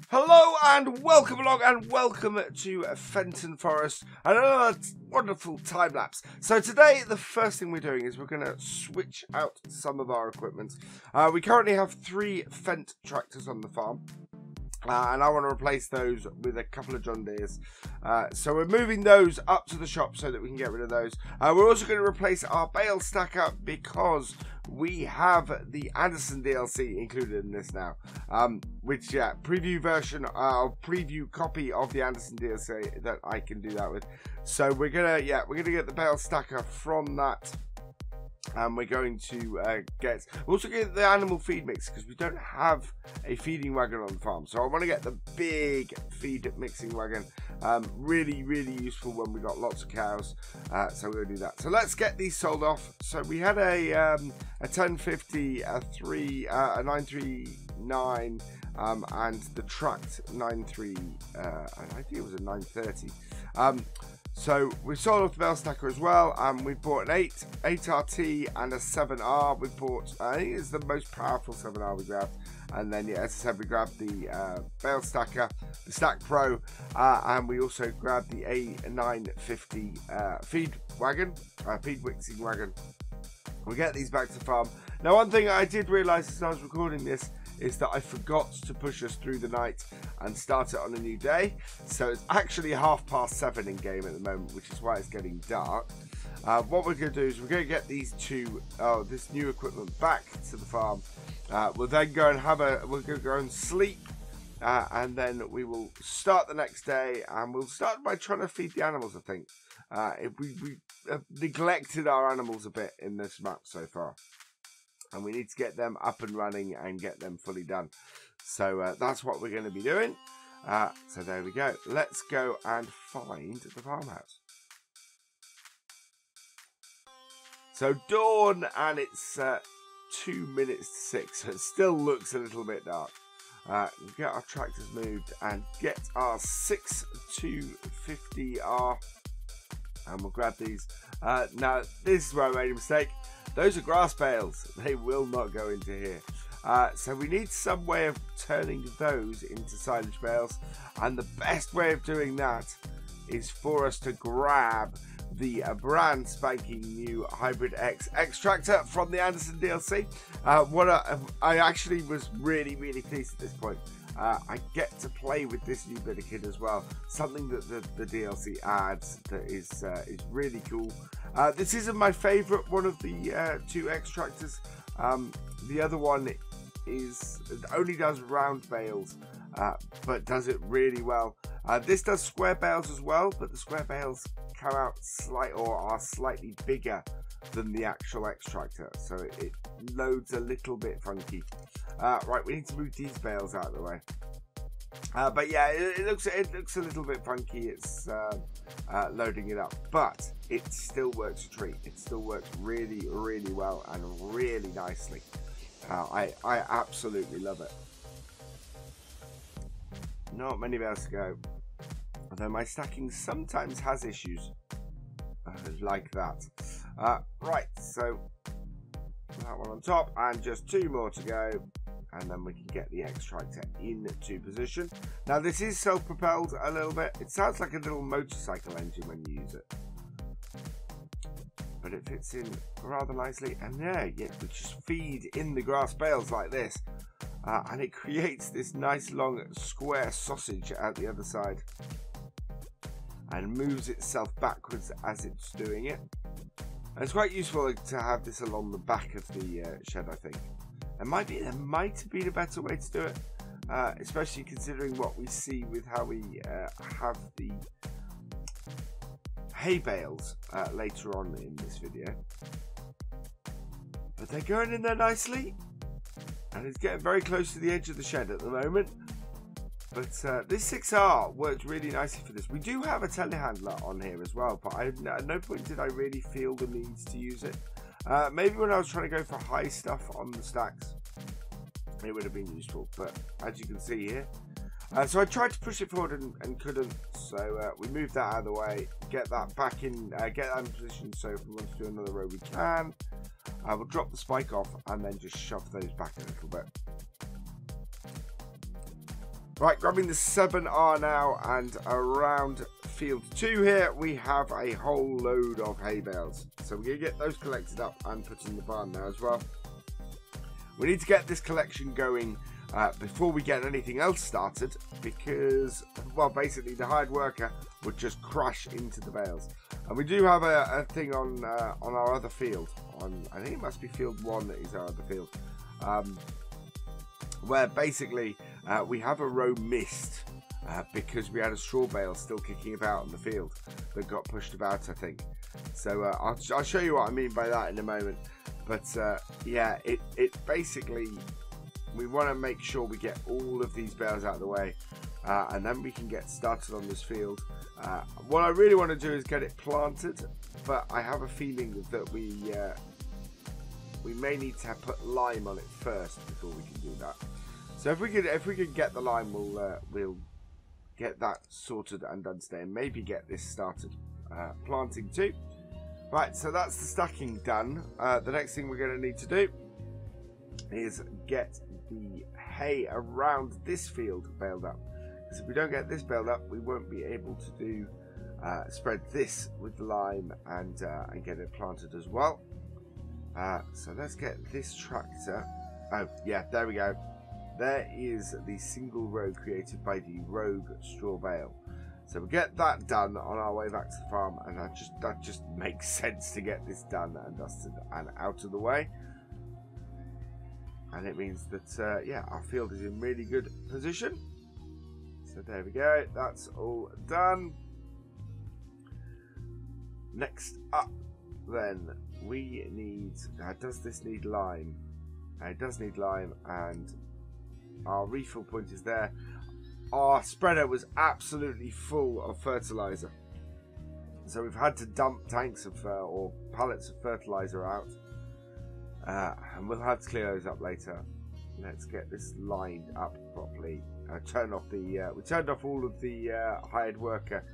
Hello and welcome along and welcome to Fenton Forest and another wonderful time lapse. So today the first thing we're doing is we're going to switch out some of our equipment. We currently have 3 Fendt tractors on the farm. And I want to replace those with a couple of John Deeres. So we're moving those up to the shop so that we can get rid of those. We're also going to replace our bale stacker because we have the Andersen DLC included in this now. Which, preview version, preview copy of the Andersen DLC that I can do that with. So we're gonna get the bale stacker from that. And we're going to we're also get the animal feed mix because we don't have a feeding wagon on the farm. So I want to get the big feed mixing wagon. Really useful when we got lots of cows. So we're going to do that. So let's get these sold off. So we had a 1050, a 939, and the tracked 93. I think it was a 930. So we sold off the bale stacker as well, and we bought an 8RT and a 7R. We bought, I think it's the most powerful 7R we grabbed. And then, yeah, as I said, we grabbed the bale stacker, the Stack Pro, and we also grabbed the A950 feed mixing wagon. We'll get these back to the farm. Now, one thing I did realise as I was recording this is that I forgot to push us through the night and start it on a new day. So it's actually 7:30 in game at the moment, which is why it's getting dark. What we're going to do is we're going to get these this new equipment back to the farm. We'll then go and we'll go and sleep, and then we will start the next day, and we'll start by trying to feed the animals. I think we have neglected our animals a bit in this map so far. And we need to get them up and running and get them fully done. So that's what we're going to be doing. So there we go. Let's go and find the farmhouse. So dawn, and it's 2 minutes to 6. So it still looks a little bit dark. We'll get our tractors moved and get our 6250R. And we'll grab these. Now, this is where I made a mistake. Those are grass bales. They will not go into here. So we need some way of turning those into silage bales. And the best way of doing that is for us to grab the brand spanking new Hybrid X tractor from the Andersen DLC. I actually was really pleased at this point. I get to play with this new bit of kit as well. Something that the DLC adds that is really cool. This isn't my favourite one of the 2 X tractors. The other one only does round bales, but does it really well. This does square bales as well, but the square bales come out are slightly bigger than the actual X tractor, so it loads a little bit funky. Right, we need to move these bales out of the way. But yeah, it looks a little bit funky. It's loading it up, but it still works a treat. It still works really well and really nicely. I absolutely love it. Not many bales to go, although my stacking sometimes has issues like that. Right, so that one on top, and just 2 more to go. And then we can get the X tractor into position. Now this is self-propelled a little bit. It sounds like a little motorcycle engine when you use it, but it fits in rather nicely. And there, we just feed in the grass bales like this, and it creates this nice long square sausage at the other side, and moves itself backwards as it's doing it. And it's quite useful to have this along the back of the shed, I think. There might have been a better way to do it, especially considering what we see with how we have the hay bales later on in this video. But they're going in there nicely, and it's getting very close to the edge of the shed at the moment. But this 6R worked really nicely for this. We do have a telehandler on here as well, but at no point did I really feel the need to use it. Maybe when I was trying to go for high stuff on the stacks, it would have been useful, but as you can see here. So I tried to push it forward and couldn't, so we moved that out of the way, get that back in, get that in position, so if we want to do another row we can. We'll drop the spike off and then just shove those back a little bit. Right, grabbing the 7R now, and around field 2 here, we have a whole load of hay bales. So we're going to get those collected up and put in the barn now as well. We need to get this collection going before we get anything else started, because, well, basically the hired worker would just crash into the bales. And we do have a thing on our other field. I think it must be field 1 that is our other field. Where basically we have a row missed because we had a straw bale still kicking about in the field that got pushed about, I think. So I'll show you what I mean by that in a moment. But yeah, it basically, we want to make sure we get all of these bales out of the way, and then we can get started on this field. What I really want to do is get it planted, but I have a feeling that we may need to put lime on it first before we can do that. So if we could get the lime, we'll get that sorted and done today, and maybe get this started planting too. Right, so that's the stacking done. The next thing we're going to need to do is get the hay around this field baled up. Because if we don't get this baled up, we won't be able to do spread this with the lime and get it planted as well. So let's get this tractor. Oh yeah, there we go. There is the single row created by the rogue straw bale. So we'll get that done on our way back to the farm, and that just makes sense to get this done and dusted and out of the way. And it means that yeah, our field is in really good position. So there we go, that's all done. Next up then, we need, does this need lime? It does need lime, and our refill point is there. Our spreader was absolutely full of fertilizer, so we've had to dump tanks of or pallets of fertilizer out, and we'll have to clear those up later. Let's get this lined up properly. Turn off the we turned off all of the hired worker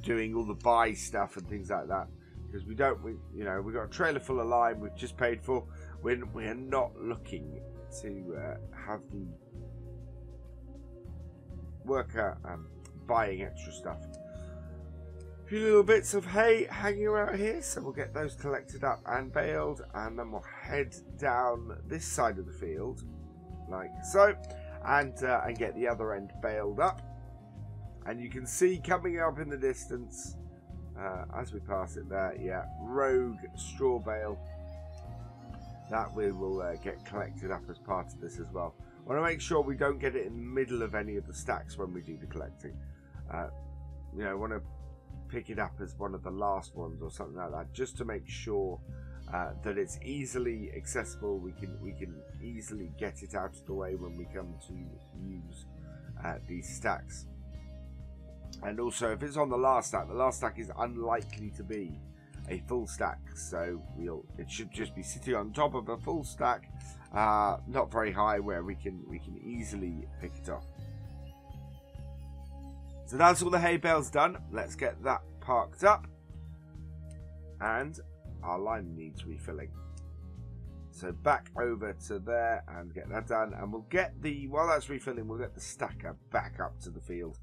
doing all the buy stuff and things like that, because we got a trailer full of lime we've just paid for. We're not looking to have the worker buying extra stuff. A few little bits of hay hanging around here, so we'll get those collected up and baled, and then we'll head down this side of the field like so, and get the other end baled up. And you can see coming up in the distance as we pass it there, yeah, rogue straw bale. That we will get collected up as part of this as well. I want to make sure we don't get it in the middle of any of the stacks when we do the collecting. I want to pick it up as one of the last ones or something like that, just to make sure that it's easily accessible. We can easily get it out of the way when we come to use these stacks. And also, if it's on the last stack is unlikely to be a full stack, so it should just be sitting on top of a full stack, not very high, where we can easily pick it off. So that's all the hay bales done. Let's get that parked up, and our line needs refilling. So back over to there and get that done, and we'll get while that's refilling, we'll get the stacker back up to the field,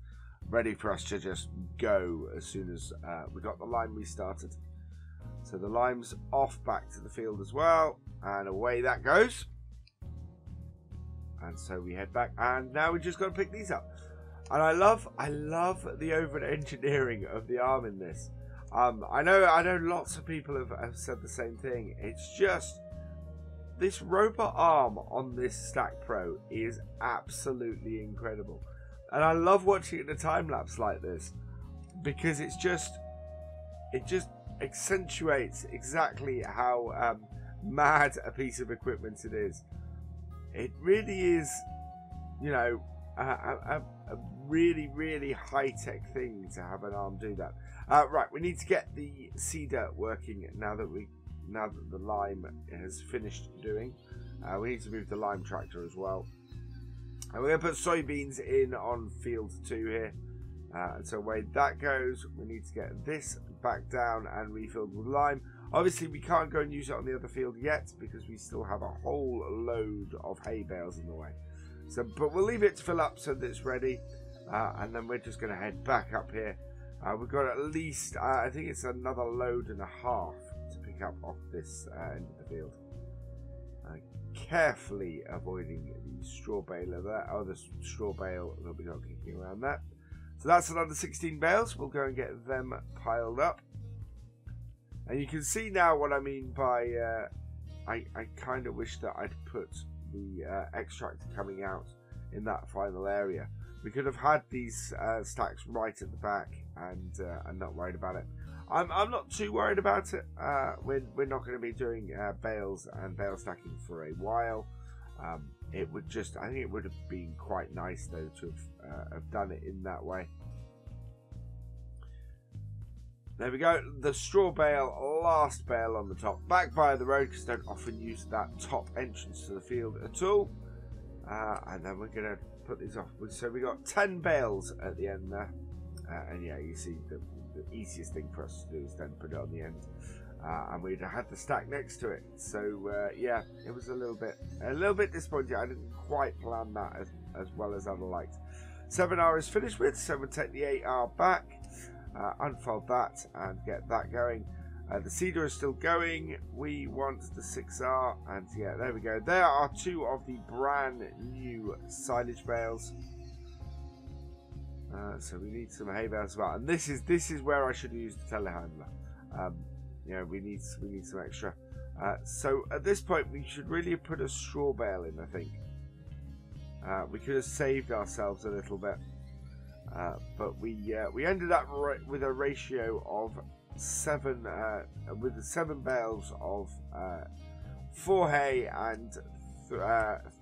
ready for us to just go as soon as we got the line restarted. So the lime's off back to the field as well, and away that goes. And so we head back, and now we just got to pick these up. And I love the over engineering of the arm in this. I know lots of people have said the same thing. It's just, this robot arm on this Stack Pro is absolutely incredible, and I love watching it in a time lapse like this, because it just accentuates exactly how mad a piece of equipment it is. It really is, a really high-tech thing to have an arm do that. Right, we need to get the seeder working now that the lime has finished doing. We need to move the lime tractor as well. And we're going to put soybeans in on field 2 here. And so away that goes. We need to get this back down and refilled with lime. Obviously we can't go and use it on the other field yet, because we still have a whole load of hay bales in the way. So, but we'll leave it to fill up so that it's ready. And then we're just going to head back up here. We've got at least, I think it's another load and a half to pick up off this end of the field. Carefully avoiding the straw baler there, the straw bale that we got kicking around there. So that's another 16 bales. We'll go and get them piled up. And you can see now what I mean by, I kind of wish that I'd put the extractor coming out in that final area. We could have had these stacks right at the back and not worried about it. I'm not too worried about it. We're not going to be doing bales and bale stacking for a while. It would just, I think it would have been quite nice though to have done it in that way. There we go, the straw bale, last bale on the top, back by the road because don't often use that top entrance to the field at all. And then we're going to put these off. So we got 10 bales at the end there. And yeah, you see the easiest thing for us to do is then put it on the end. And we'd had the stack next to it. So yeah, it was a little bit disappointing. I didn't quite plan that as well as I'd liked. 7R is finished with, so we'll take the 8R back. Unfold that and get that going. The cedar is still going. We want the 6R, and yeah, there we go. There are 2 of the brand new silage bales. So we need some hay bales as well, and this is where I should use the telehandler. You know, we need some extra. So at this point, we should really have put a straw bale in. I think we could have saved ourselves a little bit. But we ended up with a ratio of 7 bales of 4 hay and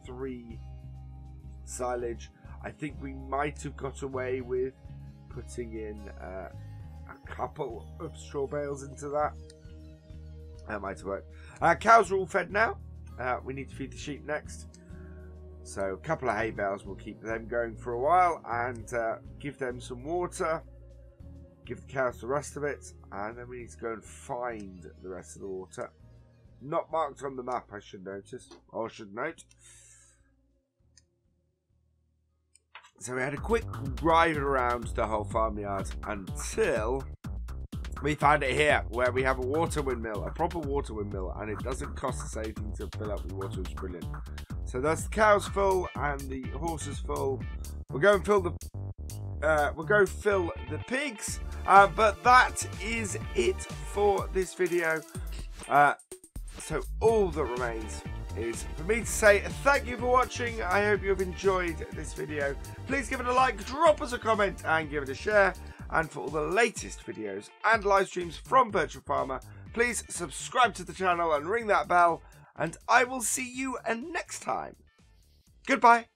3 silage. I think we might have got away with putting in a couple of straw bales into that. That might have worked. Cows are all fed now. We need to feed the sheep next. So a couple of hay bales will keep them going for a while and give them some water. Give the cows the rest of it. And then we need to go and find the rest of the water. Not marked on the map, I should notice. Or should note. So we had a quick drive around the whole farmyard until we found it here, where we have a water windmill, a proper water windmill, and it doesn't cost us anything to fill up with water. It's brilliant. So that's the cows full and the horses full. We'll go and fill the pigs. But that is it for this video. So all that remains is for me to say thank you for watching. I hope you have enjoyed this video. Please give it a like, drop us a comment, and give it a share. And for all the latest videos and live streams from FendtFarmer, please subscribe to the channel and ring that bell. And I will see you next time. Goodbye.